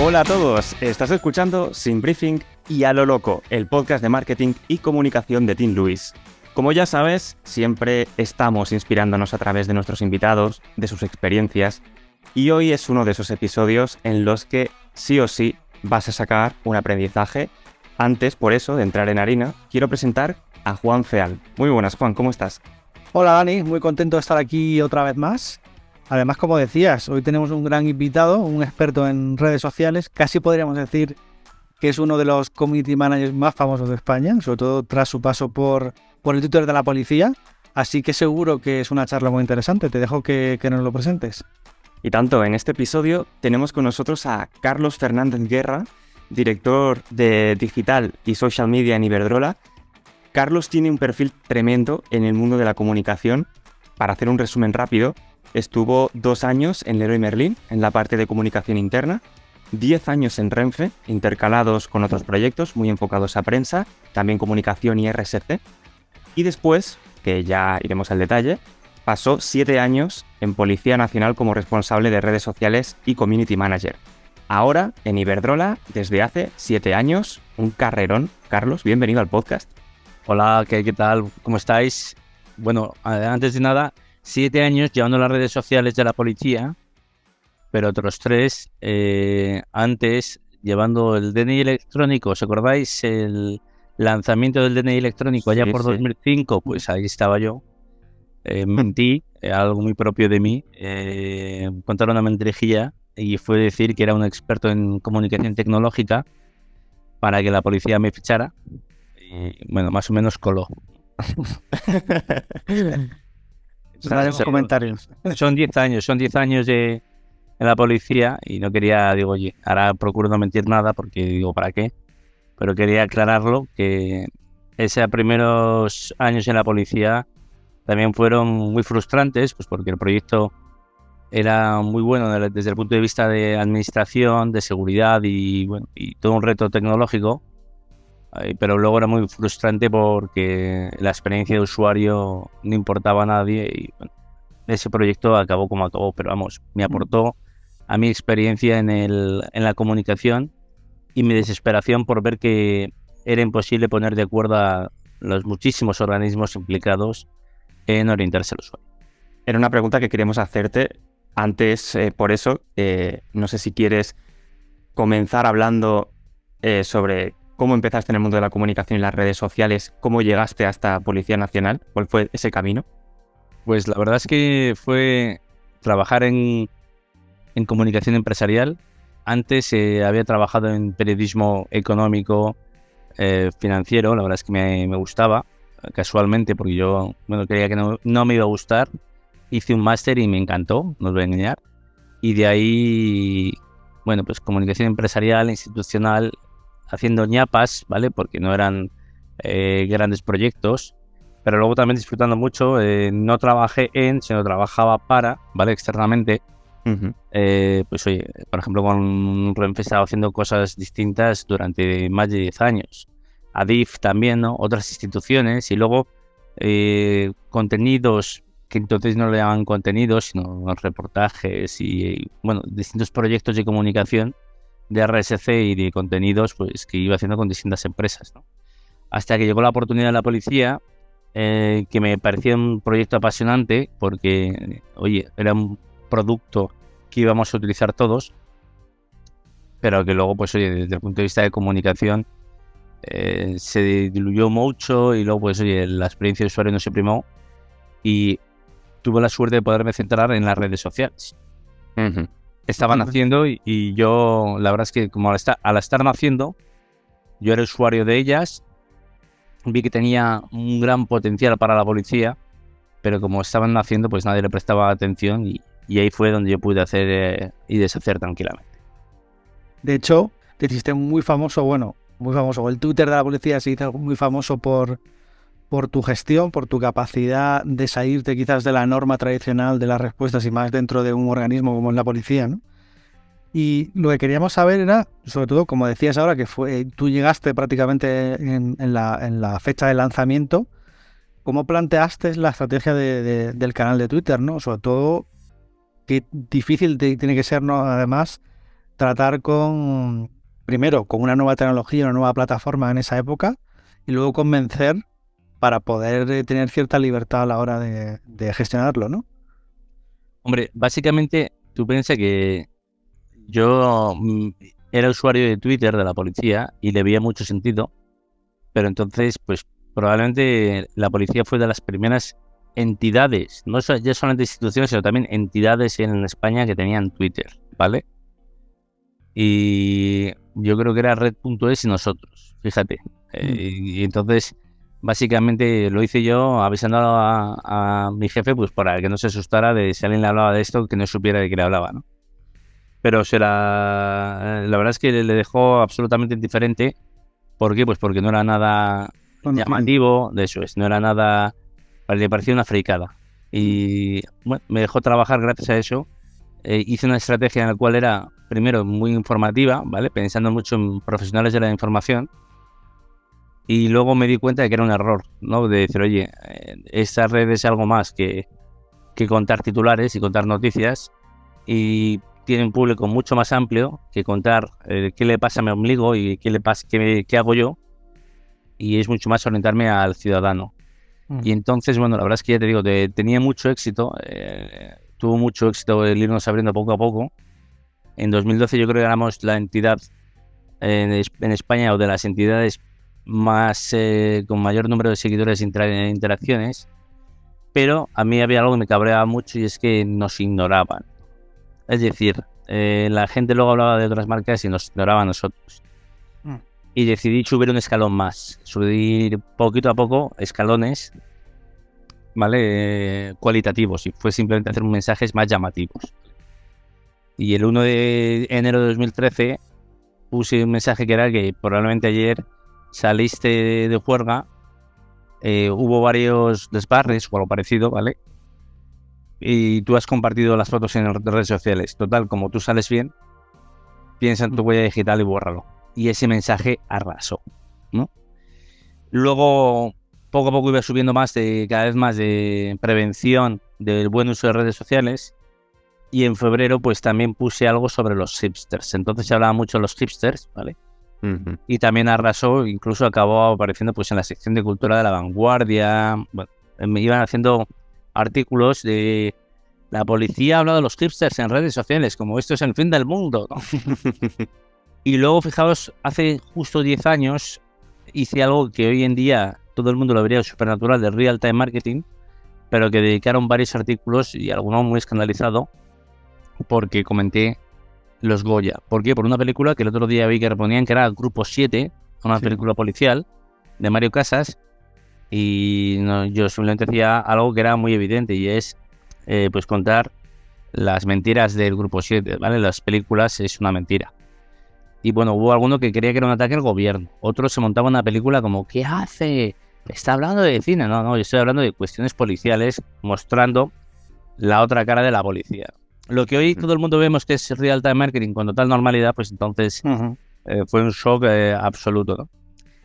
Hola a todos, estás escuchando Sin Briefing y a lo loco, el podcast de marketing y comunicación de Team Lewis. Como ya sabes, siempre estamos inspirándonos a través de nuestros invitados, de sus experiencias, y hoy es uno de esos episodios en los que sí o sí vas a sacar un aprendizaje. Antes, por eso, de entrar en harina, quiero presentar a Juan Feal. Muy buenas, Juan, ¿cómo estás? Hola Dani, muy contento de estar aquí otra vez más. Además, como decías, hoy tenemos un gran invitado, un experto en redes sociales. Casi podríamos decir que es uno de los community managers más famosos de España, sobre todo tras su paso por el Twitter de la policía. Así que seguro que es una charla muy interesante. Te dejo que nos lo presentes. Y tanto, en este episodio tenemos con nosotros a Carlos Fernández Guerra, director de Digital y Social Media en Iberdrola. Carlos tiene un perfil tremendo en el mundo de la comunicación. Para hacer un resumen rápido, estuvo 2 años en Leroy Merlin, en la parte de comunicación interna, 10 años en Renfe, intercalados con otros proyectos muy enfocados a prensa, también comunicación y RSC. Y después, que ya iremos al detalle, pasó 7 años en Policía Nacional como responsable de redes sociales y community manager. Ahora, en Iberdrola, desde hace 7 años, un carrerón. Carlos, bienvenido al podcast. Hola, ¿qué tal? ¿Cómo estáis? Bueno, antes de nada, 7 años llevando las redes sociales de la policía, pero otros 3 antes llevando el DNI electrónico. ¿Os acordáis el lanzamiento del DNI electrónico allá por 2005? Pues ahí estaba yo. Mentí, algo muy propio de mí, contar una mentirijilla y fue decir que era un experto en comunicación tecnológica para que la policía me fichara. Y bueno, más o menos coló. Comentarios. Son 10 años en la policía y no quería, digo, oye, ahora procuro no mentir nada porque digo, ¿para qué? Pero quería aclararlo, que esos primeros años en la policía también fueron muy frustrantes, pues porque el proyecto era muy bueno desde el punto de vista de administración, de seguridad y bueno, y todo un reto tecnológico. Pero luego era muy frustrante porque la experiencia de usuario no importaba a nadie y bueno, ese proyecto acabó como acabó, pero vamos, me aportó a mi experiencia en la comunicación y mi desesperación por ver que era imposible poner de acuerdo a los muchísimos organismos implicados en orientarse al usuario. Era una pregunta que queríamos hacerte antes, por eso, no sé si quieres comenzar hablando sobre cómo empezaste en el mundo de la comunicación y las redes sociales, cómo llegaste hasta Policía Nacional, cuál fue ese camino. Pues la verdad es que fue trabajar en comunicación empresarial. Antes había trabajado en periodismo económico, financiero. La verdad es que me gustaba, casualmente, porque yo creía que no me iba a gustar. Hice un máster y me encantó, no os voy a engañar. Y de ahí, bueno, pues comunicación empresarial, institucional, haciendo ñapas, ¿vale? Porque no eran grandes proyectos, pero luego también disfrutando mucho. No trabajé sino trabajaba para, ¿vale? Externamente. Uh-huh. Pues oye, por ejemplo, con Renfe estaba haciendo cosas distintas durante más de 10 años. Adif también, ¿no? Otras instituciones y luego contenidos que entonces no le llamaban contenidos, sino reportajes y bueno, distintos proyectos de comunicación de RSC y de contenidos pues que iba haciendo con distintas empresas, ¿no? Hasta que llegó la oportunidad de la policía, que me parecía un proyecto apasionante porque, oye, era un producto que íbamos a utilizar todos, pero que luego, pues oye, desde el punto de vista de comunicación se diluyó mucho y luego, pues oye, la experiencia de usuario no se primó y tuve la suerte de poderme centrar en las redes sociales. Uh-huh. Estaban naciendo y yo, la verdad es que como al estar naciendo, yo era usuario de ellas, vi que tenía un gran potencial para la policía, pero como estaban naciendo, pues nadie le prestaba atención y ahí fue donde yo pude hacer y deshacer tranquilamente. De hecho, te hiciste muy famoso, el Twitter de la policía se hizo muy famoso por tu gestión, por tu capacidad de salirte quizás de la norma tradicional de las respuestas y más dentro de un organismo como es la policía, ¿no? Y lo que queríamos saber era, sobre todo, como decías ahora, que tú llegaste prácticamente en la fecha de lanzamiento, ¿cómo planteaste la estrategia del canal de Twitter, ¿no? Sobre todo, qué difícil tiene que ser, ¿no? Además, tratar primero con una nueva tecnología, una nueva plataforma en esa época, y luego convencer para poder tener cierta libertad a la hora de gestionarlo, ¿no? Hombre, básicamente tú piensas que yo era usuario de Twitter de la policía y le veía mucho sentido, pero entonces pues probablemente la policía fue de las primeras entidades, no ya solamente instituciones, sino también entidades en España que tenían Twitter, ¿vale? Y yo creo que era Red.es y nosotros, fíjate. Y entonces, básicamente lo hice yo avisando a mi jefe, pues para que no se asustara de si alguien le hablaba de esto, que no supiera de qué le hablaba, ¿no? Pero la verdad es que le dejó absolutamente indiferente. ¿Por qué? Pues porque no era nada llamativo, de eso es, no era nada, le parecía una fricada. Y bueno, me dejó trabajar gracias a eso. Hice una estrategia en la cual era, primero, muy informativa, ¿vale? Pensando mucho en profesionales de la información. Y luego me di cuenta de que era un error, ¿no? De decir, oye, esta red es algo más que contar titulares y contar noticias. Y tiene un público mucho más amplio que contar qué le pasa a mi ombligo y qué hago yo. Y es mucho más orientarme al ciudadano. Y entonces, bueno, la verdad es que ya te digo, tenía mucho éxito. Tuvo mucho éxito el irnos abriendo poco a poco. En 2012 yo creo que éramos la entidad en España o de las entidades más con mayor número de seguidores e interacciones. Pero a mí había algo que me cabreaba mucho y es que nos ignoraban. Es decir, la gente luego hablaba de otras marcas y nos ignoraba a nosotros. Y decidí subir un escalón más, subir poquito a poco escalones, ¿vale? Cualitativos, y fue simplemente hacer mensajes más llamativos. Y el 1 de enero de 2013 puse un mensaje que era que probablemente ayer saliste de juerga, hubo varios desbarres o algo parecido, ¿vale? Y tú has compartido las fotos en redes sociales. Total, como tú sales bien, piensa en tu huella digital y bórralo. Y ese mensaje arrasó, ¿no? Luego, poco a poco iba subiendo cada vez más de prevención del buen uso de redes sociales. Y en febrero, pues también puse algo sobre los hipsters. Entonces se hablaba mucho de los hipsters, ¿vale? Uh-huh. Y también arrasó, incluso acabó apareciendo pues en la sección de cultura de La Vanguardia. Bueno, me iban haciendo artículos de la policía ha hablado de los hipsters en redes sociales, como esto es el fin del mundo, ¿no? Y luego, fijaos, hace justo 10 años hice algo que hoy en día todo el mundo lo vería supernatural, de real time marketing, pero que dedicaron varios artículos y alguno muy escandalizado porque comenté los Goya. ¿Por qué? Por una película que el otro día vi que reponían, que era Grupo 7, una película policial de Mario Casas, y no, yo simplemente decía algo que era muy evidente, y es pues contar las mentiras del Grupo 7, ¿vale? Las películas es una mentira. Y bueno, hubo alguno que creía que era un ataque al gobierno. Otro se montaba una película como, ¿qué hace? ¿Está hablando de cine? No, yo estoy hablando de cuestiones policiales, mostrando la otra cara de la policía. Lo que hoy todo el mundo vemos que es real time marketing con total normalidad, pues entonces fue un shock absoluto, ¿no?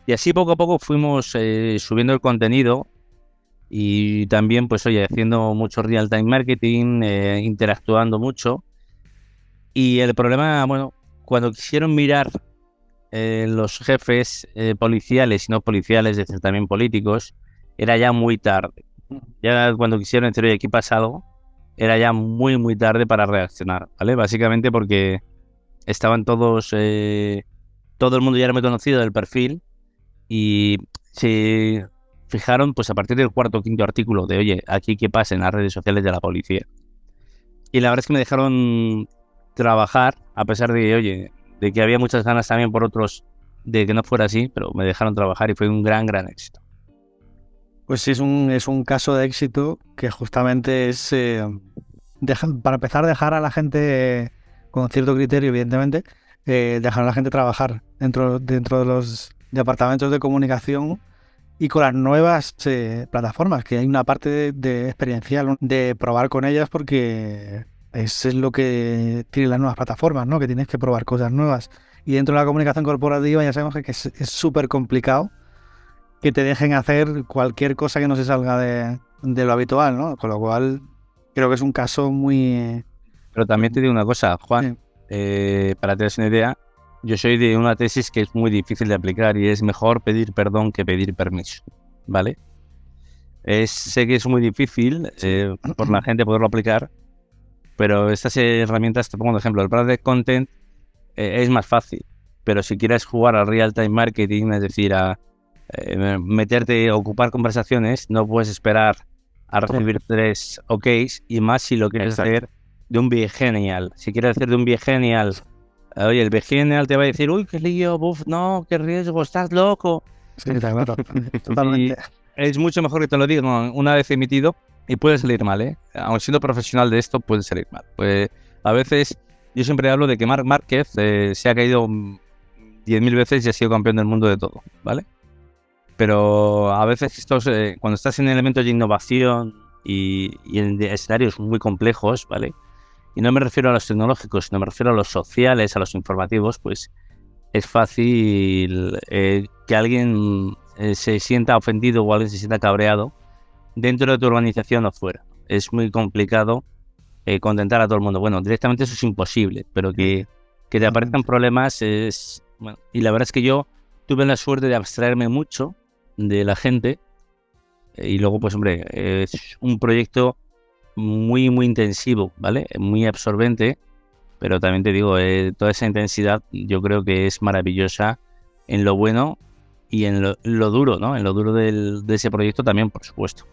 Y así poco a poco fuimos subiendo el contenido y también, pues oye, haciendo mucho real time marketing, interactuando mucho. Y el problema, bueno, cuando quisieron mirar los jefes policiales y no policiales, es decir, también políticos, era ya muy tarde. Ya cuando quisieron decir, oye, aquí pasa algo, era ya muy, muy tarde para reaccionar, ¿vale? Básicamente porque estaban todos, todo el mundo ya era muy conocido del perfil y se fijaron, pues a partir del cuarto o quinto artículo de, oye, aquí qué pasa en las redes sociales de la policía. Y la verdad es que me dejaron trabajar, a pesar de, oye, de que había muchas ganas también por otros de que no fuera así, pero me dejaron trabajar y fue un gran, gran éxito. Pues sí, es un caso de éxito que justamente es, para empezar, dejar a la gente con cierto criterio, evidentemente, dejar a la gente trabajar dentro de los departamentos de comunicación y con las nuevas plataformas, que hay una parte de experiencial, de probar con ellas, porque eso es lo que tienen las nuevas plataformas, ¿no? Que tienes que probar cosas nuevas. Y dentro de la comunicación corporativa ya sabemos que es súper complicado que te dejen hacer cualquier cosa que no se salga de lo habitual, ¿no? Con lo cual creo que es un caso muy... Pero también te digo una cosa, Juan, para que te des una idea, yo soy de una tesis que es muy difícil de aplicar y es mejor pedir perdón que pedir permiso, ¿vale? Sé que es muy difícil por la gente poderlo aplicar, pero estas herramientas, te pongo un ejemplo, el branded content es más fácil, pero si quieres jugar al real-time marketing, es decir, a meterte, ocupar conversaciones, no puedes esperar a recibir 3 OKs, y más si lo quieres hacer de un Behenial. Si quieres hacer de un Behenial, oye, el Behenial te va a decir, uy, qué lío, buf, no, qué riesgo, estás loco. Sí, claro, totalmente. Y es mucho mejor que te lo digan una vez emitido y puede salir mal, ¿eh? Aun siendo profesional de esto, puede salir mal. Pues a veces, yo siempre hablo de que Marc Márquez se ha caído 10.000 veces y ha sido campeón del mundo de todo, ¿vale? Pero a veces cuando estás en elementos de innovación y en escenarios muy complejos, ¿vale? Y no me refiero a los tecnológicos, sino me refiero a los sociales, a los informativos, pues es fácil que alguien se sienta ofendido o alguien se sienta cabreado dentro de tu organización o fuera. Es muy complicado contentar a todo el mundo. Bueno, directamente eso es imposible, pero que te aparezcan problemas es... Bueno, y la verdad es que yo tuve la suerte de abstraerme mucho de la gente y luego, pues hombre, es un proyecto muy, muy intensivo, ¿vale? Muy absorbente, pero también te digo, toda esa intensidad yo creo que es maravillosa en lo bueno y en lo duro, ¿no? En lo duro de ese proyecto también, por supuesto.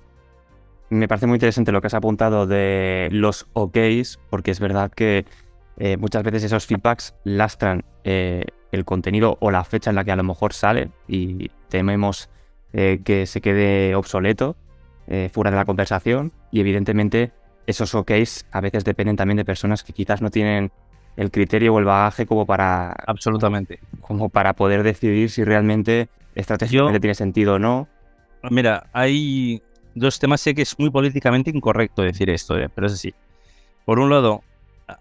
Me parece muy interesante lo que has apuntado de los OKs, porque es verdad que muchas veces esos feedbacks lastran el contenido o la fecha en la que a lo mejor sale y tememos que se quede obsoleto fuera de la conversación, y evidentemente esos OKs a veces dependen también de personas que quizás no tienen el criterio o el bagaje como para... Absolutamente. Como para poder decidir si realmente estratégicamente tiene sentido o no. Mira, hay 2 temas. Sé que es muy políticamente incorrecto decir esto, pero es así. Por un lado,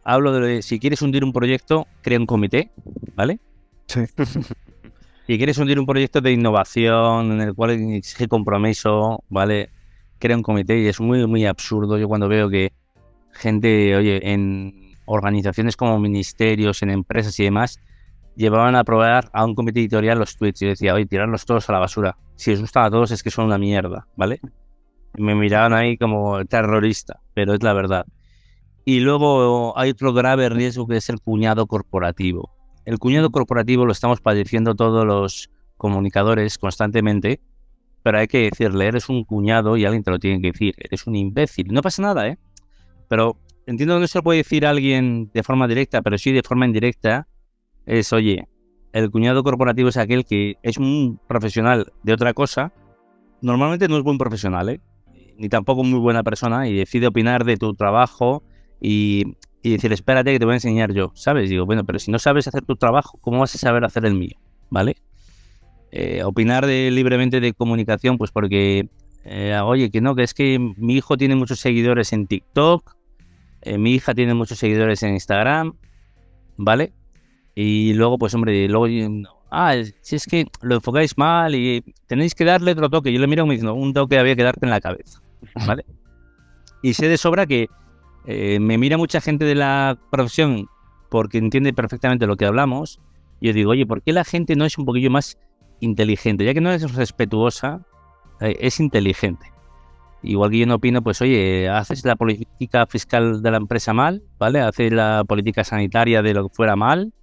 hablo de si quieres hundir un proyecto, crea un comité, ¿vale? Sí. Si quieres hundir un proyecto de innovación en el cual exige compromiso, ¿vale? Crea un comité, y es muy, muy absurdo. Yo cuando veo que gente, oye, en organizaciones como ministerios, en empresas y demás, llevaban a aprobar a un comité editorial los tweets y decía, oye, tirarlos todos a la basura. Si os gustan a todos es que son una mierda, ¿vale? Y me miraban ahí como terrorista, pero es la verdad. Y luego hay otro grave riesgo que es el cuñado corporativo. El cuñado corporativo lo estamos padeciendo todos los comunicadores constantemente, pero hay que decirle, eres un cuñado y alguien te lo tiene que decir, eres un imbécil. No pasa nada, ¿eh? Pero entiendo que no se lo puede decir a alguien de forma directa, pero sí de forma indirecta. Es, oye, el cuñado corporativo es aquel que es un profesional de otra cosa. Normalmente no es buen profesional, ¿eh? Ni tampoco muy buena persona, y decide opinar de tu trabajo y decir, espérate que te voy a enseñar yo, ¿sabes? Digo, bueno, pero si no sabes hacer tu trabajo, ¿cómo vas a saber hacer el mío? ¿Vale? Opinar libremente de comunicación, pues porque, oye, que no, que es que mi hijo tiene muchos seguidores en TikTok, mi hija tiene muchos seguidores en Instagram, ¿vale? Y luego, pues hombre, luego, si es que lo enfocáis mal y tenéis que darle otro toque. Yo le miro como diciendo, un toque había que darte en la cabeza, ¿vale? Y sé de sobra que me mira mucha gente de la profesión porque entiende perfectamente lo que hablamos. Y yo digo, oye, ¿por qué la gente no es un poquillo más inteligente? Ya que no es respetuosa, es inteligente. Igual que yo no opino, pues oye, haces la política fiscal de la empresa mal, ¿vale? Haces la política sanitaria de lo que fuera mal.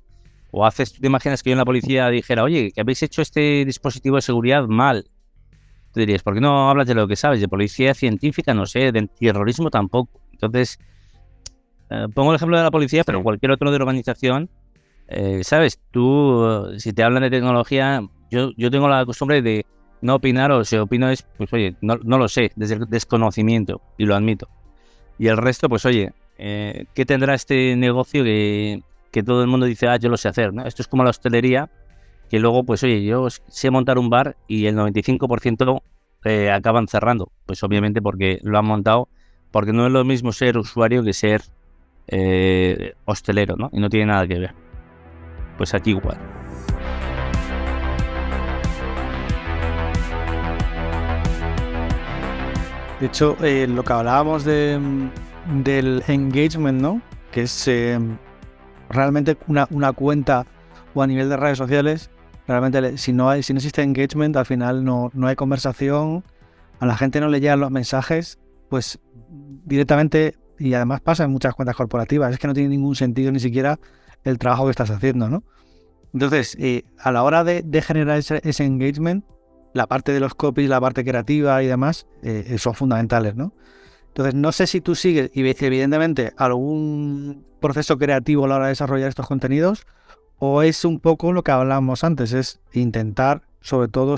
O haces, ¿tú te imaginas que yo en la policía dijera, oye, que habéis hecho este dispositivo de seguridad mal? Tú dirías, ¿por qué no hablas de lo que sabes? De policía científica, no sé, de terrorismo tampoco. Entonces, pongo el ejemplo de la policía, pero cualquier otro de la organización, ¿sabes? Tú, si te hablan de tecnología, yo tengo la costumbre de no opinar, o si opino es, pues oye, no lo sé, desde el desconocimiento, y lo admito. Y el resto, pues oye, ¿qué tendrá este negocio que todo el mundo dice, yo lo sé hacer, ¿no? Esto es como la hostelería, que luego, pues oye, yo sé montar un bar y el 95% acaban cerrando. Pues obviamente porque lo han montado, porque no es lo mismo ser usuario que ser hostelero, ¿no? Y no tiene nada que ver. Pues aquí igual. De hecho, lo que hablábamos del engagement, ¿no? Que es realmente una cuenta o a nivel de redes sociales, realmente si no existe engagement, al final no hay conversación, a la gente no le llegan los mensajes, pues directamente, y además pasa en muchas cuentas corporativas, es que no tiene ningún sentido ni siquiera el trabajo que estás haciendo, ¿no? Entonces, a la hora de generar ese engagement, la parte de los copies, la parte creativa y demás, son fundamentales, ¿no? Entonces, no sé si tú sigues, evidentemente, algún proceso creativo a la hora de desarrollar estos contenidos, o es un poco lo que hablábamos antes, es intentar, sobre todo,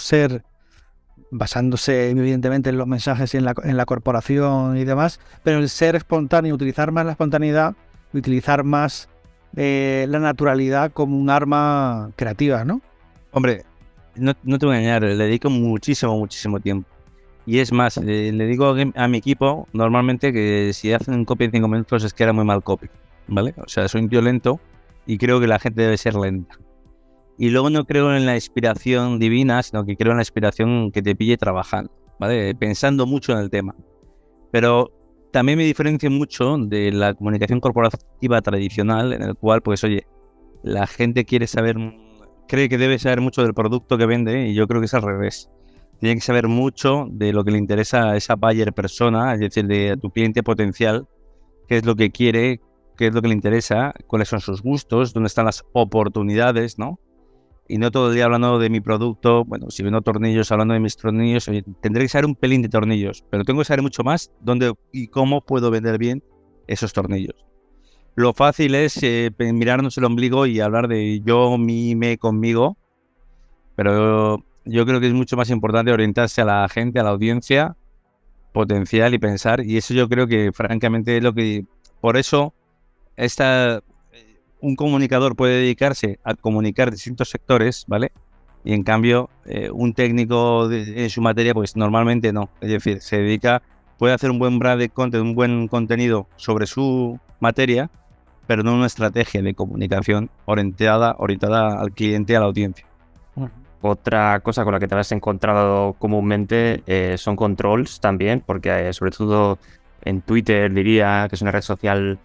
basándose evidentemente en los mensajes y en la corporación y demás, pero el ser espontáneo, utilizar más la espontaneidad, utilizar más la naturalidad como un arma creativa, ¿no? Hombre, no te voy a engañar, le dedico muchísimo tiempo. Y es más, le digo a mi equipo normalmente que si hacen un copy en 5 minutos es que era muy mal copy, ¿vale? O sea, soy un tío lento y creo que la gente debe ser lenta. Y luego no creo en la inspiración divina, sino que creo en la inspiración que te pille trabajando, ¿vale? Pensando mucho en el tema. Pero también me diferencio mucho de la comunicación corporativa tradicional, en el cual, pues, oye, la gente cree que debe saber mucho del producto que vende, y yo creo que es al revés. Tiene que saber mucho de lo que le interesa a esa buyer persona, es decir, de tu cliente potencial, qué es lo que quiere, qué es lo que le interesa, cuáles son sus gustos, dónde están las oportunidades, ¿no? Y no todo el día hablando de mi producto. Bueno, si vendo tornillos, hablando de mis tornillos, oye, tendré que saber un pelín de tornillos, pero tengo que saber mucho más dónde y cómo puedo vender bien esos tornillos. Lo fácil es mirarnos el ombligo y hablar de yo, mí, me, conmigo, pero yo creo que es mucho más importante orientarse a la gente, a la audiencia potencial y pensar, y eso yo creo que francamente es lo que... Por eso un comunicador puede dedicarse a comunicar distintos sectores, ¿vale? Y en cambio, un técnico en su materia, pues normalmente no. Es decir, puede hacer un buen brand content, un buen contenido sobre su materia, pero no una estrategia de comunicación orientada al cliente, a la audiencia. Otra cosa con la que te has encontrado comúnmente son controls también, porque sobre todo en Twitter diría que es una red social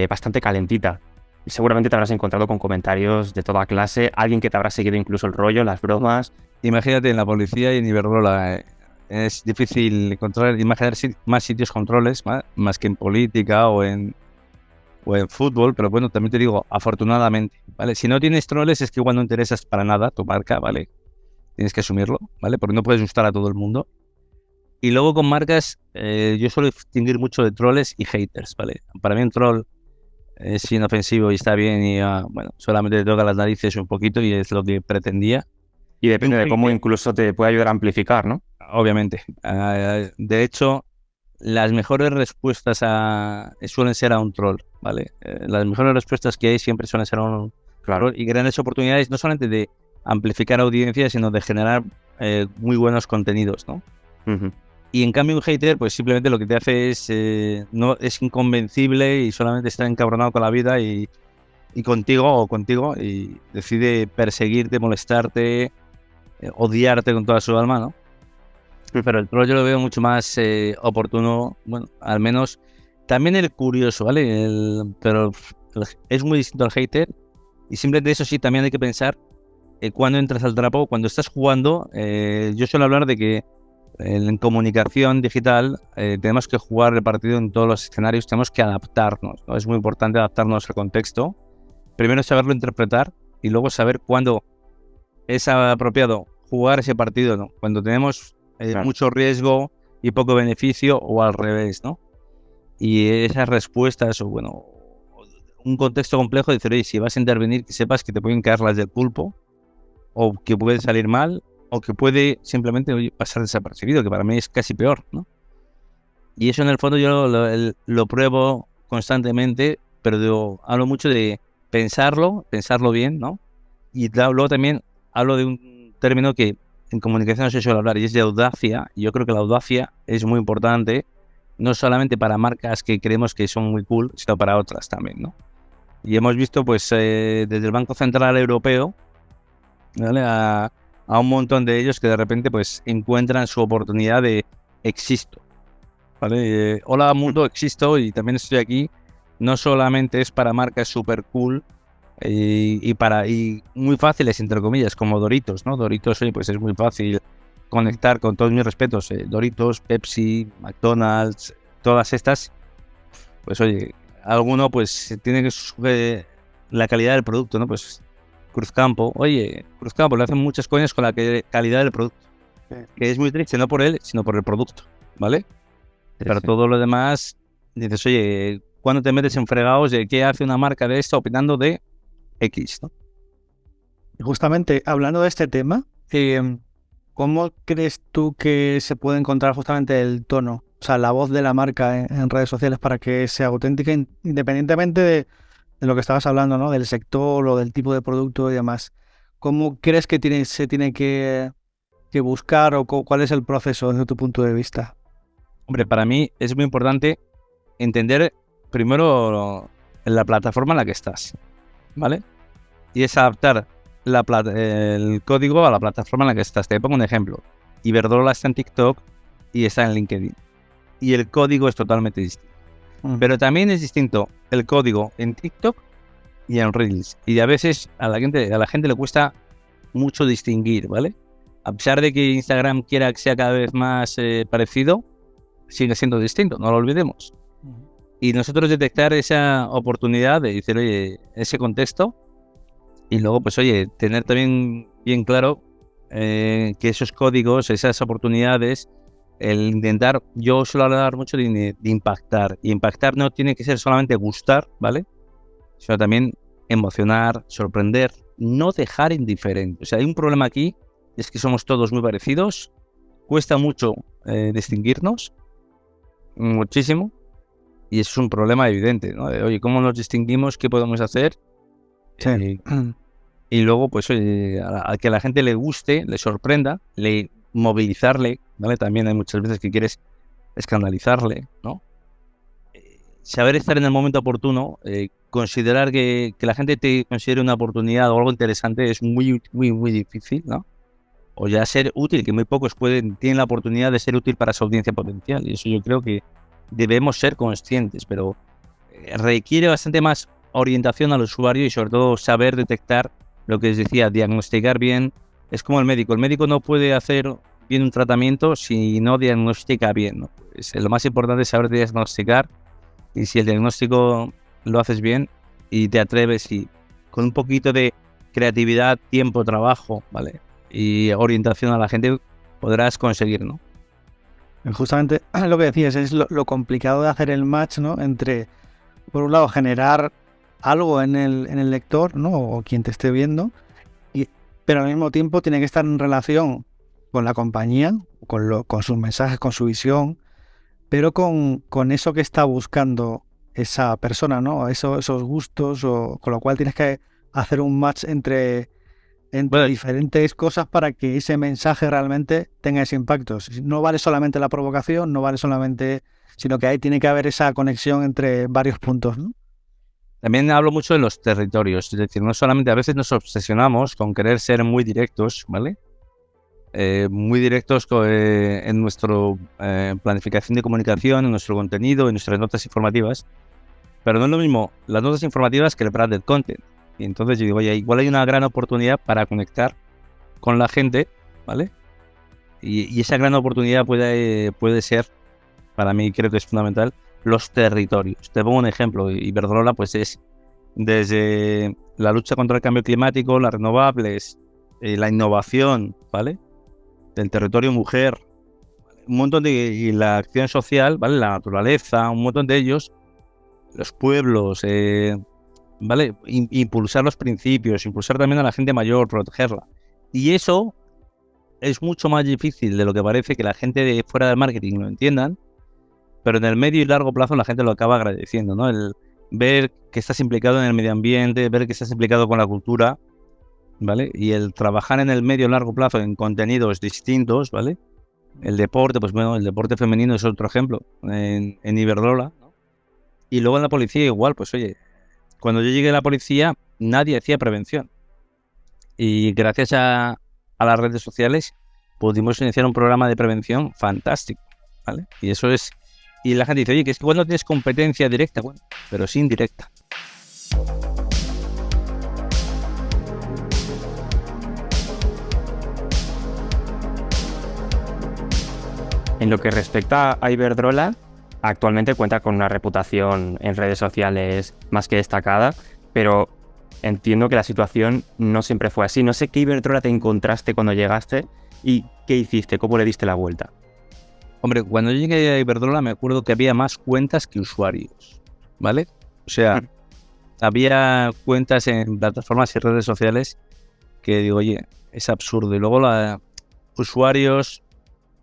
bastante calentita. Seguramente te habrás encontrado con comentarios de toda clase, alguien que te habrá seguido incluso el rollo, las bromas. Imagínate en la policía y en Iberdrola, es difícil imaginar más sitios con troles, más que en política o en fútbol, pero bueno, también te digo, afortunadamente, ¿vale? Si no tienes troles es que igual no interesas para nada tu marca, ¿vale? Tienes que asumirlo, ¿vale? Porque no puedes gustar a todo el mundo. Y luego con marcas, yo suelo distinguir mucho de troles y haters, ¿vale? Para mí un troll es inofensivo y está bien y bueno, solamente te toca las narices un poquito y es lo que pretendía. Y depende de cómo incluso te puede ayudar a amplificar, ¿no? Obviamente. De hecho, las mejores respuestas suelen ser a un troll, ¿vale? Las mejores respuestas que hay siempre suelen ser a un troll, y grandes oportunidades no solamente de amplificar audiencias, sino de generar muy buenos contenidos, ¿no? Uh-huh. Y en cambio un hater, pues simplemente lo que te hace es inconvencible y solamente está encabronado con la vida y contigo y decide perseguirte, molestarte, odiarte con toda su alma, ¿no? Pero el troll yo lo veo mucho más oportuno, bueno, al menos también el curioso, ¿vale? Pero es muy distinto al hater, y simplemente eso sí, también hay que pensar cuando entras al trapo, cuando estás jugando. Yo suelo hablar de que en comunicación digital tenemos que jugar el partido en todos los escenarios, tenemos que adaptarnos, ¿no? Es muy importante adaptarnos al contexto, primero saberlo interpretar y luego saber cuándo es apropiado jugar ese partido, ¿no? Cuando tenemos mucho riesgo y poco beneficio, o al revés, ¿no? Y esas respuestas, o bueno, un contexto complejo, decir, oye, si vas a intervenir, que sepas que te pueden caer las del pulpo, o que puede salir mal, o que puede simplemente pasar desapercibido, que para mí es casi peor, ¿no? Y eso en el fondo yo lo pruebo constantemente, pero hablo mucho de pensarlo bien, ¿no? Y luego también hablo de un término que en comunicación no se suele hablar, y es de audacia. Y yo creo que la audacia es muy importante, no solamente para marcas que creemos que son muy cool, sino para otras también, ¿no? Y hemos visto, pues, desde el Banco Central Europeo, ¿vale?, a un montón de ellos que de repente pues encuentran su oportunidad de existo, ¿vale? Hola mundo, existo y también estoy aquí. No solamente es para marcas super cool y muy fáciles, entre comillas, como Doritos, ¿no? Doritos, oye, pues es muy fácil conectar, con todos mis respetos, Doritos, Pepsi, McDonald's, todas estas, pues oye, alguno pues tiene que la calidad del producto, ¿no? Pues Cruzcampo le hacen muchas coñas con la calidad del producto, que es muy triste, no por él, sino por el producto, ¿vale? Pero todo lo demás, dices, oye, ¿cuándo te metes en fregados de qué hace una marca de esto opinando de X, ¿no? Y justamente hablando de este tema, ¿cómo crees tú que se puede encontrar justamente el tono, o sea, la voz de la marca en redes sociales para que sea auténtica, independientemente de lo que estabas hablando, ¿no? Del sector o del tipo de producto y demás? ¿Cómo crees que se tiene que buscar o cuál es el proceso desde tu punto de vista? Hombre, para mí es muy importante entender primero la plataforma en la que estás, ¿vale? Y es adaptar el código a la plataforma en la que estás. Te pongo un ejemplo. Iberdrola está en TikTok y está en LinkedIn. Y el código es totalmente distinto. Pero también es distinto el código en TikTok y en Reels. Y a veces a la gente le cuesta mucho distinguir, ¿vale? A pesar de que Instagram quiera que sea cada vez más parecido, sigue siendo distinto, no lo olvidemos. Y nosotros detectar esa oportunidad de decir, oye, ese contexto, y luego, pues oye, tener también bien claro que esos códigos, esas oportunidades, el intentar, yo suelo hablar mucho de impactar. Y impactar no tiene que ser solamente gustar, ¿vale? Sino también emocionar, sorprender, no dejar indiferente. O sea, hay un problema aquí, es que somos todos muy parecidos, cuesta mucho distinguirnos, muchísimo, y eso es un problema evidente, ¿no? Oye, ¿cómo nos distinguimos? ¿Qué podemos hacer? Sí. Y luego, pues oye, a que a la gente le guste, le sorprenda, movilizarle, ¿vale? También hay muchas veces que quieres escandalizarle, ¿no? Saber estar en el momento oportuno, considerar que la gente te considere una oportunidad o algo interesante es muy, muy, muy difícil, ¿no? O ya ser útil, que muy pocos tienen la oportunidad de ser útil para su audiencia potencial. Y eso yo creo que debemos ser conscientes, pero requiere bastante más orientación al usuario y sobre todo saber detectar lo que les decía, diagnosticar bien. Es como el médico. El médico no puede hacer bien un tratamiento si no diagnostica bien, ¿no? Pues lo más importante es saber diagnosticar, y si el diagnóstico lo haces bien y te atreves y con un poquito de creatividad, tiempo, trabajo, ¿vale? Y orientación a la gente podrás conseguir, ¿no? Justamente lo que decías es lo complicado de hacer el match, ¿no? Entre, por un lado, generar algo en el lector, ¿no? O quien te esté viendo, pero al mismo tiempo tiene que estar en relación con la compañía, con sus mensajes, con su visión, pero con eso que está buscando esa persona, ¿no? Esos gustos, con lo cual tienes que hacer un match entre diferentes cosas para que ese mensaje realmente tenga ese impacto. No vale solamente la provocación, no vale solamente, sino que ahí tiene que haber esa conexión entre varios puntos, ¿no? También hablo mucho de los territorios, es decir, no solamente a veces nos obsesionamos con querer ser muy directos, ¿vale? Muy directos en nuestra planificación de comunicación, en nuestro contenido, en nuestras notas informativas, pero no es lo mismo las notas informativas que el branded content. Y entonces yo digo, oye, igual hay una gran oportunidad para conectar con la gente, ¿vale? Y esa gran oportunidad puede ser, para mí creo que es fundamental, los territorios. Te pongo un ejemplo. Iberdrola pues es desde la lucha contra el cambio climático, las renovables, la innovación, ¿vale? Del territorio mujer, un montón y la acción social, ¿vale? La naturaleza, un montón de ellos, los pueblos, ¿vale? Impulsar los principios, impulsar también a la gente mayor, protegerla. Y eso es mucho más difícil de lo que parece que la gente de fuera del marketing lo entiendan, pero en el medio y largo plazo la gente lo acaba agradeciendo, ¿no? El ver que estás implicado en el medio ambiente, ver que estás implicado con la cultura, ¿vale? Y el trabajar en el medio y largo plazo en contenidos distintos, ¿vale? El deporte, pues bueno, el deporte femenino es otro ejemplo en Iberdrola, ¿no? Y luego en la policía igual, pues oye, cuando yo llegué a la policía nadie hacía prevención. Y gracias a las redes sociales pudimos iniciar un programa de prevención fantástico, ¿vale? Y eso es... Y la gente dice, oye, que es que igual no tienes competencia directa, bueno, pero sí indirecta. En lo que respecta a Iberdrola, actualmente cuenta con una reputación en redes sociales más que destacada, pero entiendo que la situación no siempre fue así. No sé qué Iberdrola te encontraste cuando llegaste y qué hiciste, cómo le diste la vuelta. Hombre, cuando yo llegué a Iberdrola me acuerdo que había más cuentas que usuarios, ¿vale? O sea, había cuentas en plataformas y redes sociales que digo, oye, es absurdo. Y luego usuarios,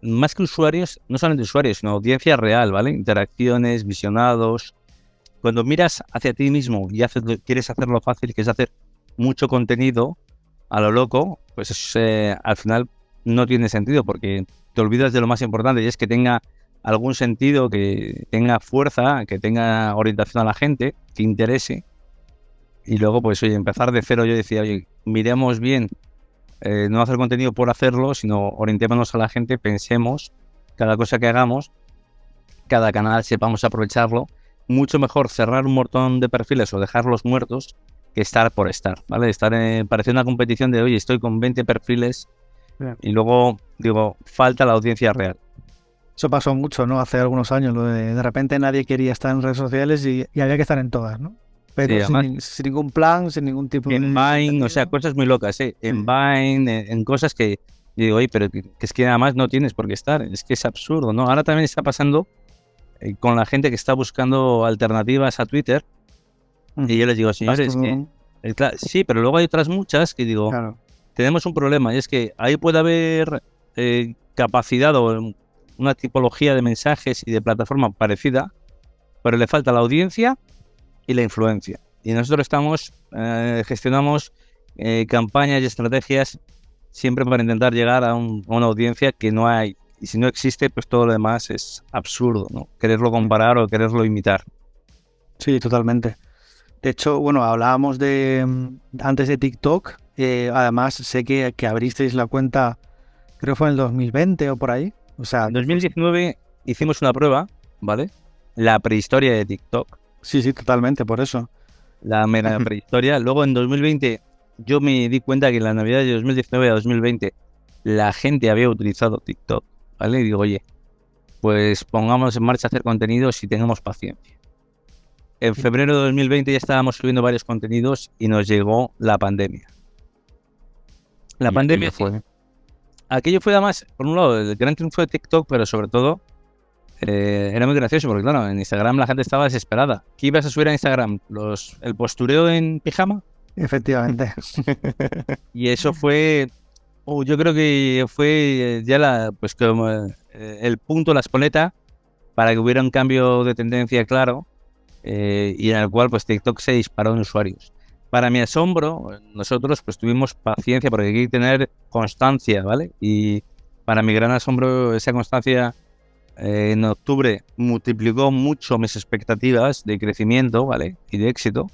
más que usuarios, no solamente usuarios, sino audiencia real, ¿vale? Interacciones, visionados. Cuando miras hacia ti mismo y quieres hacerlo fácil, quieres hacer mucho contenido a lo loco, pues al final no tiene sentido porque te olvidas de lo más importante y es que tenga algún sentido, que tenga fuerza, que tenga orientación a la gente, que interese. Y luego, pues, oye, empezar de cero. Yo decía, oye, miremos bien, no hacer contenido por hacerlo, sino orientémonos a la gente, pensemos cada cosa que hagamos, cada canal sepamos aprovecharlo. Mucho mejor cerrar un montón de perfiles o dejarlos muertos que estar por estar, ¿vale? Parecía una competición de, oye, estoy con 20 perfiles y luego, digo, falta la audiencia real. Eso pasó mucho, ¿no? Hace algunos años, lo de repente nadie quería estar en redes sociales y había que estar en todas, ¿no? Pero Sí, además, sin ningún plan, sin ningún tipo de... en Vine, o sea, cosas muy locas, ¿eh? En Vine, en cosas que yo digo, oye, pero que es que nada más no tienes por qué estar, es que es absurdo, ¿no? Ahora también está pasando con la gente que está buscando alternativas a Twitter y yo les digo, señores, sí, pero luego hay otras muchas que digo, claro, tenemos un problema y es que ahí puede haber capacidad o una tipología de mensajes y de plataforma parecida, pero le falta la audiencia y la influencia. Y nosotros gestionamos campañas y estrategias siempre para intentar llegar a una audiencia que no hay. Y si no existe, pues todo lo demás es absurdo, ¿no? Quererlo comparar o quererlo imitar. Sí, totalmente. De hecho, bueno, hablábamos antes de TikTok. Además, sé que abristeis la cuenta, creo que fue en el 2020 o por ahí. O sea, en 2019 hicimos una prueba, ¿vale? La prehistoria de TikTok. Sí, totalmente, por eso. La mera prehistoria. Luego en 2020 yo me di cuenta que en la Navidad de 2019 a 2020 la gente había utilizado TikTok, ¿vale? Y digo, oye, pues pongamos en marcha a hacer contenidos y tengamos paciencia. En febrero de 2020 ya estábamos subiendo varios contenidos y nos llegó la pandemia. La pandemia fue... Aquello fue además, por un lado, el gran triunfo de TikTok, pero sobre todo era muy gracioso porque, claro, en Instagram la gente estaba desesperada. ¿Qué ibas a subir a Instagram? ¿El postureo en pijama? Efectivamente. Y eso fue... yo creo que fue ya pues como el punto, la espoleta, para que hubiera un cambio de tendencia claro y en el cual pues TikTok se disparó en usuarios. Para mi asombro, nosotros pues tuvimos paciencia porque hay que tener constancia, ¿vale? Y para mi gran asombro, esa constancia en octubre multiplicó mucho mis expectativas de crecimiento, ¿vale? Y de éxito.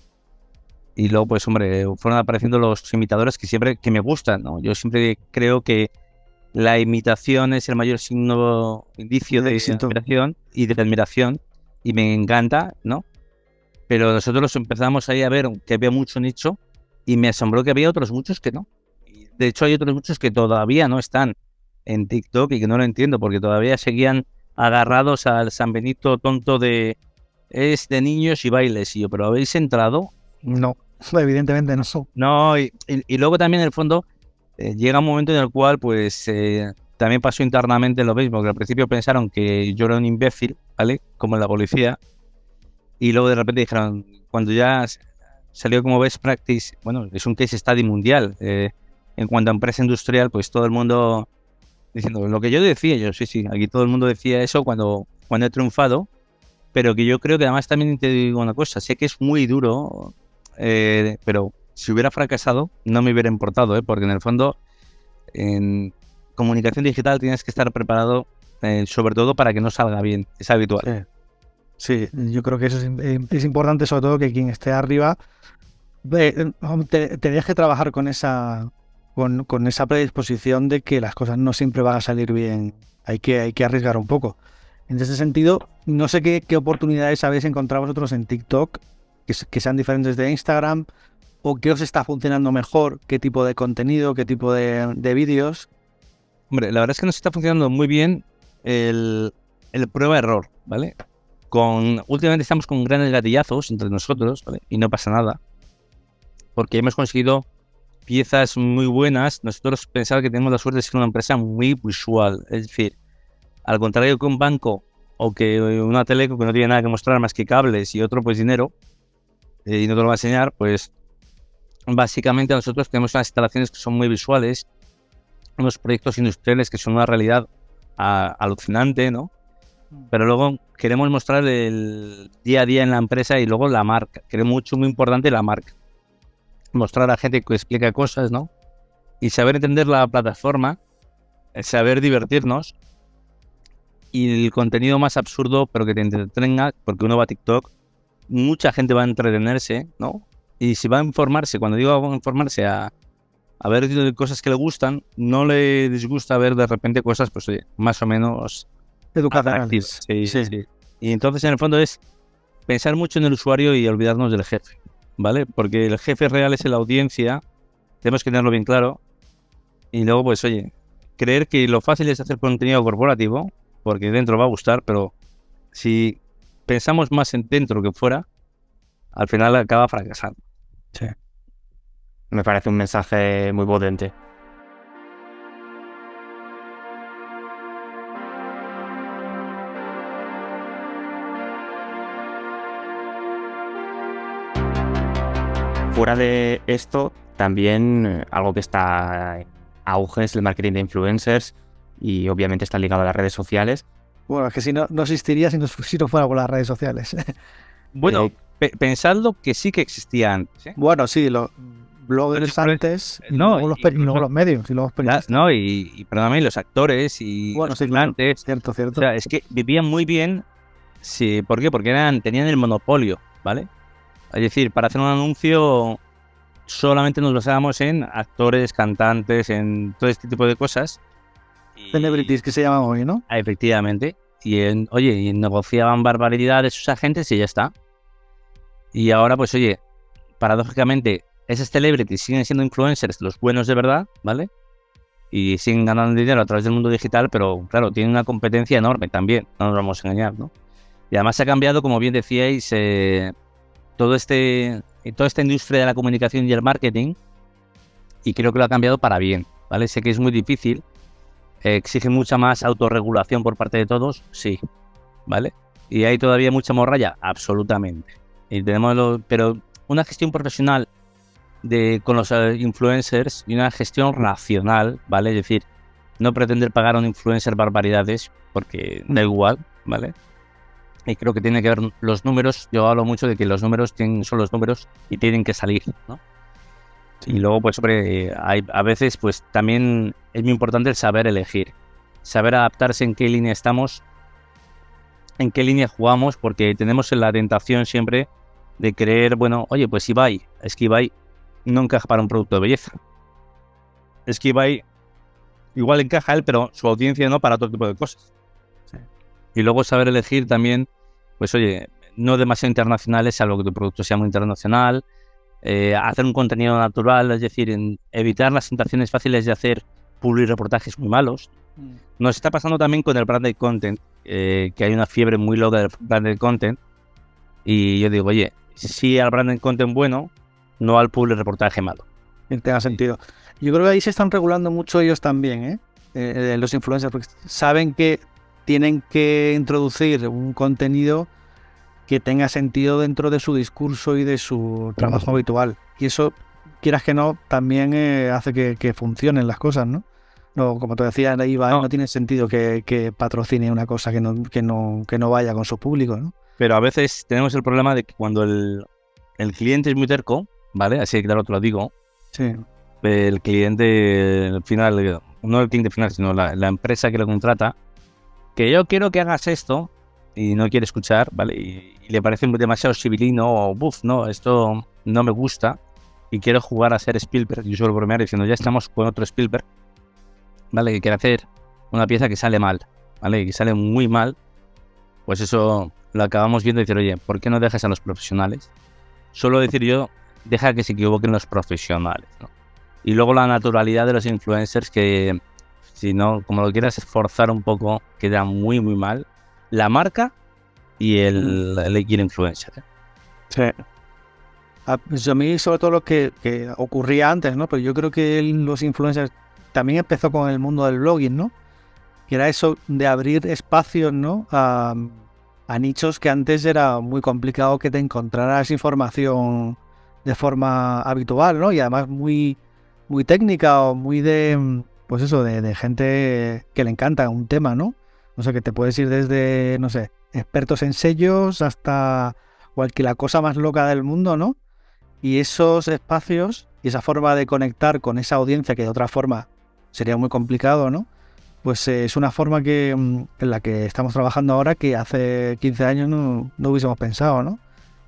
Y luego, pues, hombre, fueron apareciendo los imitadores que me gustan, ¿no? Yo siempre creo que la imitación es el mayor indicio de admiración y de admiración, y me encanta, ¿no? Pero nosotros empezamos ahí a ver que había mucho nicho y me asombró que había otros muchos que no. De hecho, hay otros muchos que todavía no están en TikTok y que no lo entiendo porque todavía seguían agarrados al San Benito tonto es de niños y bailes. Y yo, ¿pero habéis entrado? No, evidentemente no. No, y luego también en el fondo llega un momento en el cual pues también pasó internamente lo mismo, que al principio pensaron que yo era un imbécil, ¿vale? Como en la policía. Y luego de repente dijeron, cuando ya salió como best practice, bueno, es un case study mundial. En cuanto a empresa industrial, pues todo el mundo diciendo lo que yo decía, sí, aquí todo el mundo decía eso cuando he triunfado, pero que yo creo que además también te digo una cosa, sé que es muy duro, pero si hubiera fracasado no me hubiera importado, porque en el fondo en comunicación digital tienes que estar preparado sobre todo para que no salga bien, es habitual. Sí, yo creo que eso es importante, sobre todo que quien esté arriba te deje trabajar con esa predisposición de que las cosas no siempre van a salir bien. Hay que arriesgar un poco. En ese sentido, no sé qué oportunidades habéis encontrado vosotros en TikTok que sean diferentes de Instagram, o qué os está funcionando mejor, qué tipo de contenido, qué tipo de vídeos. Hombre, la verdad es que nos está funcionando muy bien el prueba-error, ¿vale? Últimamente estamos con grandes gatillazos entre nosotros, ¿vale? Y no pasa nada, porque hemos conseguido piezas muy buenas. Nosotros pensamos que tenemos la suerte de ser una empresa muy visual, es decir, al contrario que un banco o que una teleco que no tiene nada que mostrar más que cables y otro pues dinero, y no te lo va a enseñar, pues básicamente nosotros tenemos unas instalaciones que son muy visuales, unos proyectos industriales que son una realidad alucinante, ¿no? Pero luego queremos mostrar el día a día en la empresa y luego la marca. Creo muy importante la marca. Mostrar a gente que explica cosas, ¿no? Y saber entender la plataforma, saber divertirnos y el contenido más absurdo, pero que te entretenga, porque uno va a TikTok, mucha gente va a entretenerse, ¿no? Y si va a informarse, cuando digo a informarse, a ver cosas que le gustan, no le disgusta ver de repente cosas, pues oye, más o menos educacionales. Sí. Y entonces en el fondo es pensar mucho en el usuario y olvidarnos del jefe, ¿vale? Porque el jefe real es la audiencia, tenemos que tenerlo bien claro. Y luego, pues oye, creer que lo fácil es hacer contenido corporativo, porque dentro va a gustar, pero si pensamos más en dentro que fuera, al final acaba fracasando. Sí. Me parece un mensaje muy potente. Fuera de esto, también algo que está en auge es el marketing de influencers y obviamente está ligado a las redes sociales. Bueno, es que si no existiría si no fuera por las redes sociales. Bueno, pensadlo que sí que existía antes, ¿eh? Bueno, sí, los bloggers antes, y luego los medios, y luego los periodistas. No, y perdóname, los actores y bueno, los hablantes. Cierto. O sea, es que vivían muy bien. Sí, ¿por qué? Porque tenían el monopolio, ¿vale? Es decir, para hacer un anuncio solamente nos basábamos en actores, cantantes, en todo este tipo de cosas. Celebrities que se llaman hoy, ¿no? Efectivamente. Y negociaban barbaridades sus agentes y ya está. Y ahora, pues oye, paradójicamente, esas celebrities siguen siendo influencers, los buenos de verdad, ¿vale? Y siguen ganando dinero a través del mundo digital, pero claro, tienen una competencia enorme también, no nos vamos a engañar, ¿no? Y además se ha cambiado, como bien decíais, toda esta industria de la comunicación y el marketing, y creo que lo ha cambiado para bien, ¿vale? Sé que es muy difícil, exige mucha más autorregulación por parte de todos, sí, ¿vale? Y hay todavía mucha morralla, absolutamente. Y pero una gestión profesional con los influencers y una gestión racional, ¿vale? Es decir, no pretender pagar a un influencer barbaridades, porque da igual, ¿vale? Y creo que tiene que ver los números. Yo hablo mucho de que los números son los números y tienen que salir, ¿no? Sí. Y luego, pues, a veces, pues, también es muy importante el saber elegir. Saber adaptarse en qué línea estamos, en qué línea jugamos, porque tenemos la tentación siempre de creer, bueno, oye, pues Ibai no encaja para un producto de belleza. Es que Ibai igual encaja él, pero su audiencia no para otro tipo de cosas. Sí. Y luego saber elegir también, pues oye, no demasiado internacionales, salvo que tu producto sea muy internacional, hacer un contenido natural, es decir, evitar las tentaciones fáciles de hacer publireportajes muy malos. Nos está pasando también con el branded content, que hay una fiebre muy loca del branded content, y yo digo, oye, sí al branded content bueno, no al publireportaje malo. Que tenga sentido. Yo creo que ahí se están regulando mucho ellos también, los influencers, porque saben que tienen que introducir un contenido que tenga sentido dentro de su discurso y de su trabajo habitual. Y eso, quieras que no, también hace que funcionen las cosas, ¿no? No, como te decía, no tiene sentido que patrocine una cosa que no vaya con su público, ¿no? Pero a veces tenemos el problema de que cuando el cliente es muy terco, ¿vale? Así que claro, te lo digo. Sí. El cliente al final, no el cliente final, sino la empresa que lo contrata, que yo quiero que hagas esto y no quiere escuchar, ¿vale? Y le parece demasiado civilino o no, esto no me gusta y quiero jugar a ser Spielberg. Yo suelo bromear diciendo, ya estamos con otro Spielberg, ¿vale? Que quiere hacer una pieza que sale mal, ¿vale? Que sale muy mal, pues eso lo acabamos viendo y decir, oye, ¿por qué no dejas a los profesionales? Suelo decir yo, deja que se equivoquen los profesionales, ¿no? Y luego la naturalidad de los influencers, que si no, como lo quieras esforzar un poco, queda muy, muy mal la marca y el influencer. Sí. Pues a mí, sobre todo lo que ocurría antes, ¿no? Pero yo creo que los influencers también empezó con el mundo del blogging, ¿no? Que era eso de abrir espacios, ¿no? A nichos que antes era muy complicado que te encontraras información de forma habitual, ¿no? Y además muy, muy técnica o muy de, pues eso, de gente que le encanta un tema, ¿no? O sea, que te puedes ir desde, no sé, expertos en sellos hasta cualquier cosa más loca del mundo, ¿no? Y esos espacios y esa forma de conectar con esa audiencia que de otra forma sería muy complicado, ¿no? Pues es una forma en la que estamos trabajando ahora que hace 15 años no hubiésemos pensado, ¿no?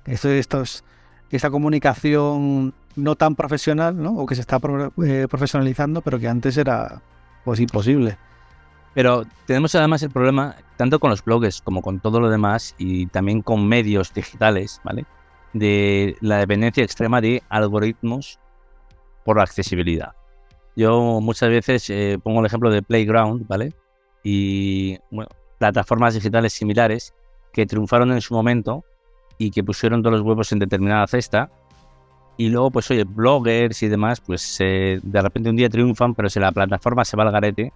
Esta comunicación no tan profesional, ¿no? O que se está profesionalizando, pero que antes era pues imposible. Pero tenemos además el problema, tanto con los blogs como con todo lo demás, y también con medios digitales, ¿vale? De la dependencia extrema de algoritmos por la accesibilidad. Yo muchas veces pongo el ejemplo de Playground, ¿vale? Y bueno, plataformas digitales similares que triunfaron en su momento y que pusieron todos los huevos en determinada cesta. Y luego, pues oye, bloggers y demás, pues de repente un día triunfan, pero si la plataforma se va al garete,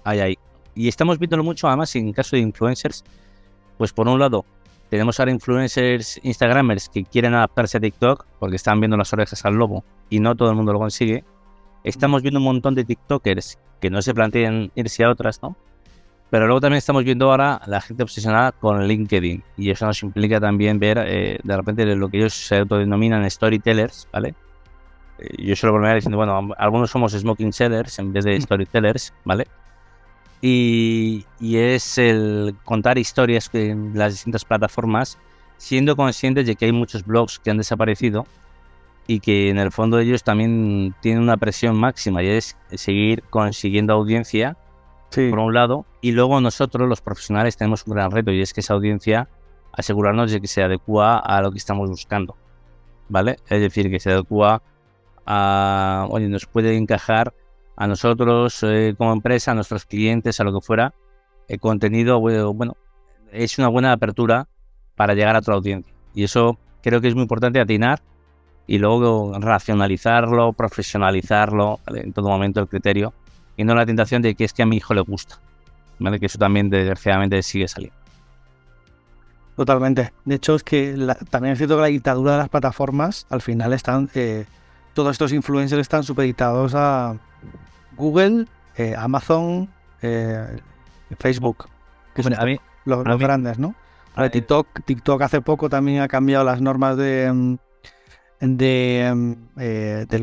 ahí. Y estamos viéndolo mucho, además, en caso de influencers, pues por un lado, tenemos ahora influencers, instagramers que quieren adaptarse a TikTok porque están viendo las orejas al lobo y no todo el mundo lo consigue. Estamos viendo un montón de tiktokers que no se plantean irse a otras, ¿no? Pero luego también estamos viendo ahora a la gente obsesionada con LinkedIn y eso nos implica también ver de repente lo que ellos se autodenominan storytellers, ¿vale? Yo suelo bromear diciendo, bueno, algunos somos smoking sellers en vez de storytellers, ¿vale? Y es el contar historias en las distintas plataformas, siendo conscientes de que hay muchos blogs que han desaparecido y que en el fondo ellos también tienen una presión máxima y es seguir consiguiendo audiencia, sí, por un lado, y luego nosotros los profesionales tenemos un gran reto y es que esa audiencia asegurarnos de que se adecua a lo que estamos buscando, ¿vale? Es decir, que se adecua a, oye, nos puede encajar a nosotros como empresa, a nuestros clientes, a lo que fuera, el contenido, bueno, es una buena apertura para llegar a otra audiencia. Y eso creo que es muy importante atinar y luego racionalizarlo, profesionalizarlo, ¿vale? En todo momento el criterio y no la tentación de que es que a mi hijo le gusta, ¿vale? Que eso también desgraciadamente sigue saliendo. Totalmente. De hecho, es que también es cierto que la dictadura de las plataformas, al final están, todos estos influencers están supeditados a Google, Amazon, Facebook, que son los grandes, ¿no? TikTok hace poco también ha cambiado las normas del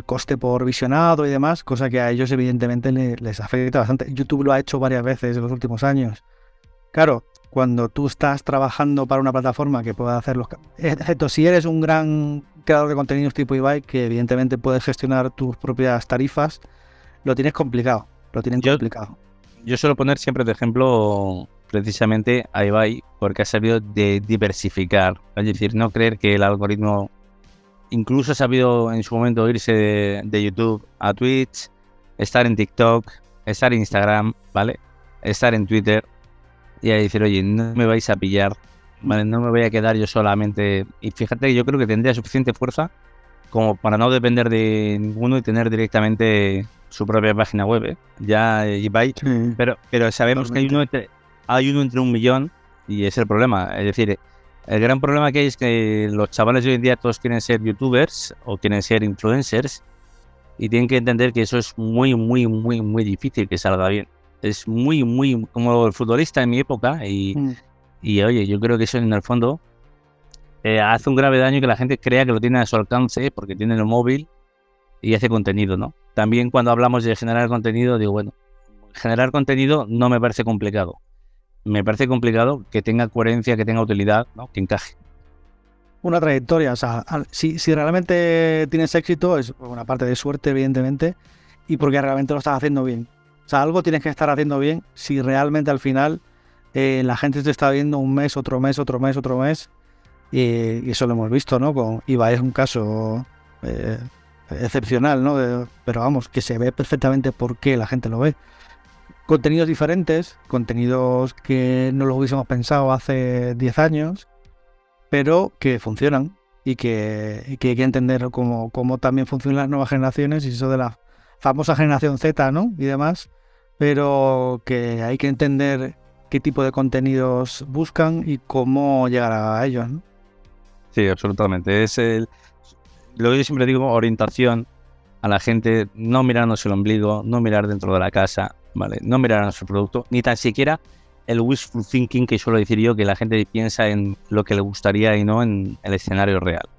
coste por visionado y demás, cosa que a ellos evidentemente les afecta bastante. YouTube lo ha hecho varias veces en los últimos años. Claro, cuando tú estás trabajando para una plataforma que pueda hacer excepto si eres un gran creador de contenidos tipo Ibai, que evidentemente puedes gestionar tus propias tarifas, lo tienes complicado. Complicado. Yo suelo poner siempre de ejemplo precisamente a Ibai porque ha sabido de diversificar. Es decir, no creer que el algoritmo incluso ha sabido en su momento irse de YouTube a Twitch, estar en TikTok, estar en Instagram, ¿vale? Estar en Twitter y a decir, oye, no me vais a pillar, ¿vale? No me voy a quedar yo solamente. Y fíjate, yo creo que tendría suficiente fuerza como para no depender de ninguno y tener directamente su propia página web, ¿eh? Ya Ibai, sí. Pero sabemos totalmente que hay uno entre un millón y es el problema. Es decir, el gran problema que hay es que los chavales de hoy en día todos quieren ser youtubers o quieren ser influencers y tienen que entender que eso es muy, muy, muy, muy difícil que salga bien. Es muy, muy como el futbolista en mi época y oye, yo creo que eso en el fondo hace un grave daño que la gente crea que lo tiene a su alcance porque tiene el móvil y hace contenido, ¿no? También cuando hablamos de generar contenido, digo, bueno, generar contenido no me parece complicado. Me parece complicado que tenga coherencia, que tenga utilidad, ¿no? Que encaje. Una trayectoria, o sea, si realmente tienes éxito, es una parte de suerte, evidentemente, y porque realmente lo estás haciendo bien. O sea, algo tienes que estar haciendo bien si realmente al final la gente te está viendo un mes, otro mes, y eso lo hemos visto, ¿no? Con Ibai es un caso excepcional, ¿no? Pero vamos, que se ve perfectamente por qué la gente lo ve. contenidos diferentes, contenidos que no los hubiésemos pensado hace 10 años, pero que funcionan y que hay que entender cómo también funcionan las nuevas generaciones y eso de la famosa generación Z, ¿no? Y demás, pero que hay que entender qué tipo de contenidos buscan y cómo llegar a ellos, ¿no? Sí, absolutamente. Lo que yo siempre digo, orientación a la gente, no mirarnos el ombligo, no mirar dentro de la casa, ¿vale? No mirar a nuestro producto, ni tan siquiera el wishful thinking que suelo decir yo, que la gente piensa en lo que le gustaría y no en el escenario real.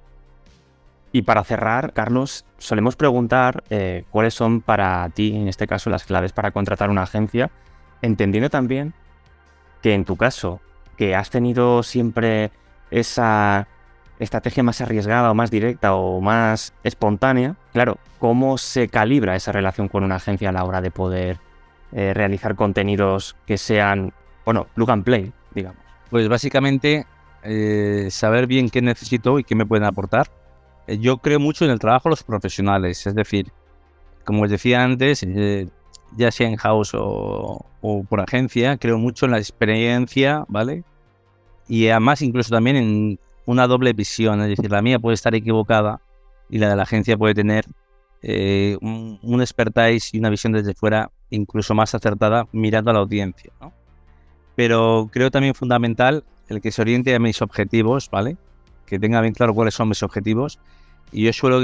Y para cerrar, Carlos, solemos preguntar cuáles son para ti, en este caso, las claves para contratar una agencia, entendiendo también que en tu caso, que has tenido siempre esa estrategia más arriesgada o más directa o más espontánea, claro, ¿cómo se calibra esa relación con una agencia a la hora de poder realizar contenidos que sean, bueno, plug and play, digamos? Pues básicamente saber bien qué necesito y qué me pueden aportar. Yo creo mucho en el trabajo de los profesionales, es decir, como os decía antes, ya sea en house o por agencia, creo mucho en la experiencia, ¿vale? Y además incluso también en una doble visión, es decir, la mía puede estar equivocada y la de la agencia puede tener un expertise y una visión desde fuera incluso más acertada mirando a la audiencia, ¿no? Pero creo también fundamental el que se oriente a mis objetivos, ¿vale? Que tenga bien claro cuáles son mis objetivos. Y yo suelo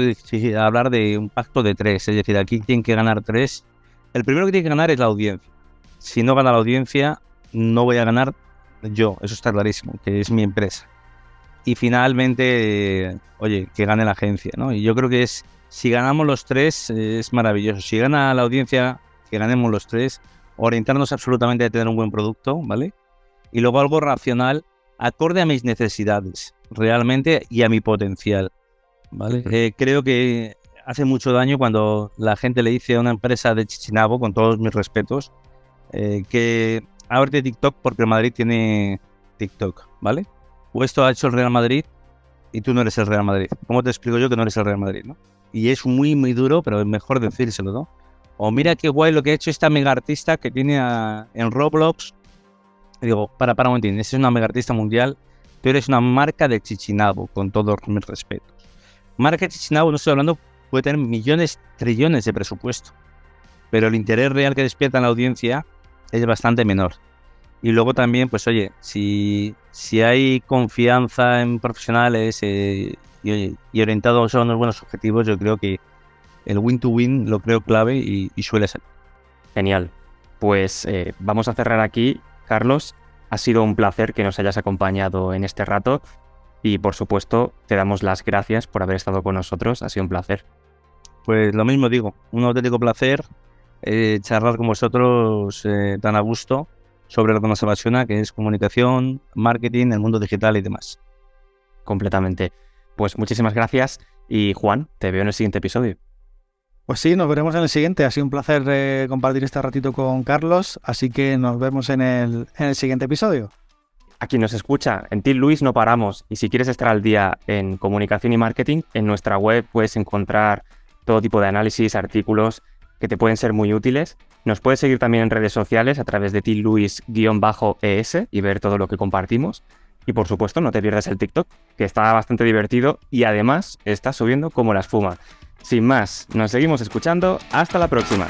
hablar de un pacto de 3, es decir, aquí tienen que ganar 3. El primero que tiene que ganar es la audiencia. Si no gana la audiencia, no voy a ganar yo, eso está clarísimo, que es mi empresa. Y finalmente, oye, que gane la agencia, ¿no? Y yo creo que si ganamos los 3, es maravilloso. Si gana la audiencia, que ganemos los 3, orientarnos absolutamente a tener un buen producto, ¿vale? Y luego algo racional, acorde a mis necesidades, realmente, y a mi potencial, ¿vale? Creo que hace mucho daño cuando la gente le dice a una empresa de Chichinabo, con todos mis respetos, que ábrete TikTok porque el Madrid tiene TikTok, ¿vale? O esto ha hecho el Real Madrid y tú no eres el Real Madrid. ¿Cómo te explico yo que no eres el Real Madrid, no? Y es muy, muy duro, pero es mejor decírselo, ¿no? O mira qué guay lo que ha hecho esta mega artista que tiene en Roblox. Y digo, para un momentín, esa es una mega artista mundial, tú eres una marca de Chichinabo, con todos mis respetos. Marca de Chichinabo, no estoy hablando, puede tener millones, trillones de presupuesto, pero el interés real que despierta en la audiencia es bastante menor. Y luego también, pues oye, si hay confianza en profesionales y orientados a unos buenos objetivos, yo creo que el win-to-win lo creo clave y suele ser. Genial. Pues vamos a cerrar aquí, Carlos. Ha sido un placer que nos hayas acompañado en este rato y, por supuesto, te damos las gracias por haber estado con nosotros. Ha sido un placer. Pues lo mismo digo, un auténtico placer charlar con vosotros tan a gusto sobre lo que nos apasiona, que es comunicación, marketing, el mundo digital y demás. Completamente. Pues muchísimas gracias y Juan, te veo en el siguiente episodio. Pues sí, nos veremos en el siguiente. Ha sido un placer compartir este ratito con Carlos, así que nos vemos en el siguiente episodio. A quien nos escucha, en Team Luis no paramos y si quieres estar al día en comunicación y marketing, en nuestra web puedes encontrar todo tipo de análisis, artículos que te pueden ser muy útiles. Nos puedes seguir también en redes sociales a través de teamluis_es y ver todo lo que compartimos. Y por supuesto, no te pierdas el TikTok, que está bastante divertido y además está subiendo como la espuma. Sin más, nos seguimos escuchando. Hasta la próxima.